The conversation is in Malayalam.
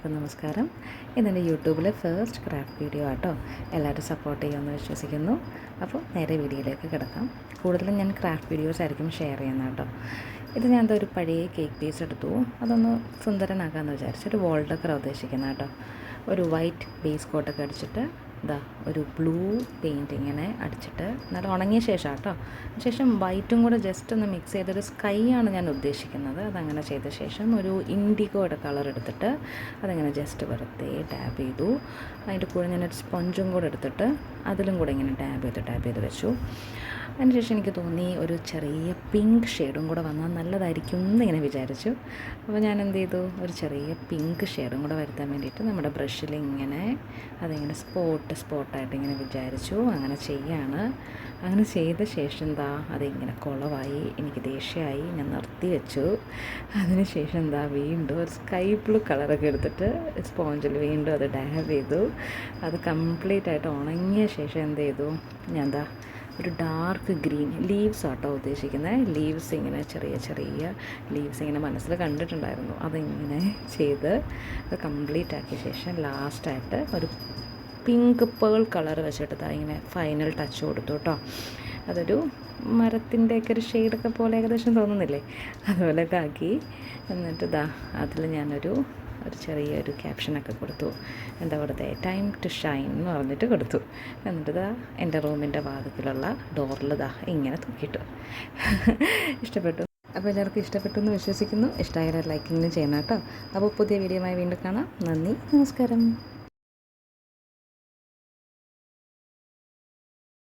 എല്ലാവർക്കും നമസ്കാരം. ഇതെൻ്റെ യൂട്യൂബിലെ ഫസ്റ്റ് ക്രാഫ്റ്റ് വീഡിയോ ആട്ടോ. എല്ലാവരും സപ്പോർട്ട് ചെയ്യുമെന്ന് വിശ്വസിക്കുന്നു. അപ്പോൾ നേരെ വീഡിയോയിലേക്ക് കിടക്കാം. കൂടുതലും ഞാൻ ക്രാഫ്റ്റ് വീഡിയോസ് ആയിരിക്കും ഷെയർ ചെയ്യുന്നത് കേട്ടോ. ഇത് ഞാൻ ഒരു പഴയ കേക്ക് പീസ് എടുത്തു, അതൊന്ന് സുന്ദരനാക്കാമെന്ന് വിചാരിച്ചു. ഒരു വോൾ ഡെക്കറാണ് ഉദ്ദേശിക്കുന്നത് കേട്ടോ. ഒരു വൈറ്റ് ബേസ് കോട്ടൊക്കെ അടിച്ചിട്ട് ഒരു ബ്ലൂ പെയിൻറ്റ് ഇങ്ങനെ അടിച്ചിട്ട് നല്ല ഉണങ്ങിയ ശേഷം കേട്ടോ. ശേഷം വൈറ്റും കൂടെ ജസ്റ്റ് ഒന്ന് മിക്സ് ചെയ്തൊരു സ്കൈ ആണ് ഞാൻ ഉദ്ദേശിക്കുന്നത്. അതങ്ങനെ ചെയ്ത ശേഷം ഒരു ഇൻഡിഗോയുടെ കളർ എടുത്തിട്ട് അതങ്ങനെ ജസ്റ്റ് വെറുതെ ടാപ്പ് ചെയ്തു. അതിൻ്റെ കൂടെ ഞാനൊരു സ്പോഞ്ചും കൂടെ എടുത്തിട്ട് അതിലും കൂടെ ഇങ്ങനെ ടാപ്പ് ചെയ്ത് വെച്ചു. അതിനുശേഷം എനിക്ക് തോന്നി ഒരു ചെറിയ പിങ്ക് ഷെയ്ഡും കൂടെ വന്നാൽ നല്ലതായിരിക്കും എന്നിങ്ങനെ വിചാരിച്ചു. അപ്പോൾ ഞാൻ എന്ത് ചെയ്തു, ഒരു ചെറിയ പിങ്ക് ഷെയ്ഡും കൂടെ വരുത്താൻ വേണ്ടിയിട്ട് നമ്മുടെ ബ്രഷിൽ ഇങ്ങനെ അതിങ്ങനെ സ്പോട്ടായിട്ട് ഇങ്ങനെ വിചാരിച്ചു. അങ്ങനെ അങ്ങനെ ചെയ്ത ശേഷം അതിങ്ങനെ കുളമായി, എനിക്ക് ദേഷ്യമായി, ഞാൻ നിർത്തി വെച്ചു. അതിനുശേഷം വീണ്ടും ഒരു സ്കൈ ബ്ലൂ കളറൊക്കെ എടുത്തിട്ട് സ്പോഞ്ചിൽ വീണ്ടും അത് ഡാബ് ചെയ്തു. അത് കംപ്ലീറ്റ് ആയിട്ട് ഉണങ്ങിയ ശേഷം എന്ത് ചെയ്തു, ഞാൻ ഒരു ഡാർക്ക് ഗ്രീൻ ലീവ്സ് ആട്ടോ ഉദ്ദേശിക്കുന്നത്. ലീവ്സ് ഇങ്ങനെ ചെറിയ ലീവ്സ് ഇങ്ങനെ മനസ്സിൽ കണ്ടിട്ടുണ്ടായിരുന്നു. അതിങ്ങനെ ചെയ്ത് അത് കംപ്ലീറ്റ് ആക്കിയ ശേഷം ലാസ്റ്റായിട്ട് ഒരു പിങ്ക് പേൾ കളർ വെച്ചിട്ട് ഇങ്ങനെ ഫൈനൽ ടച്ച് കൊടുത്തു കേട്ടോ. അതൊരു മരത്തിൻ്റെയൊക്കെ ഒരു ഷെയ്ഡൊക്കെ പോലെ ഏകദേശം തോന്നുന്നില്ലേ, അതുപോലെയൊക്കെ ആക്കി. എന്നിട്ട് അതിൽ ഞാനൊരു ചെറിയൊരു ക്യാപ്ഷനൊക്കെ കൊടുത്തു. എന്താ കൊടുത്തേ, ടൈം ടു ഷൈൻ എന്ന് പറഞ്ഞിട്ട് കൊടുത്തു. എന്നിട്ട് എൻ്റെ റൂമിൻ്റെ വാതിക്കലുള്ള ഡോറിൽ ഇങ്ങനെ തൂക്കിയിട്ടു. ഇഷ്ടപ്പെട്ടു. അപ്പോൾ എല്ലാവർക്കും ഇഷ്ടപ്പെട്ടു എന്ന് വിശ്വസിക്കുന്നു. ഇഷ്ടമായാലും ലൈക്കിങ് ചെയ്യണം കേട്ടോ. അപ്പോൾ പുതിയ വീഡിയോയുമായി വീണ്ടും കാണാം. നന്ദി, നമസ്കാരം.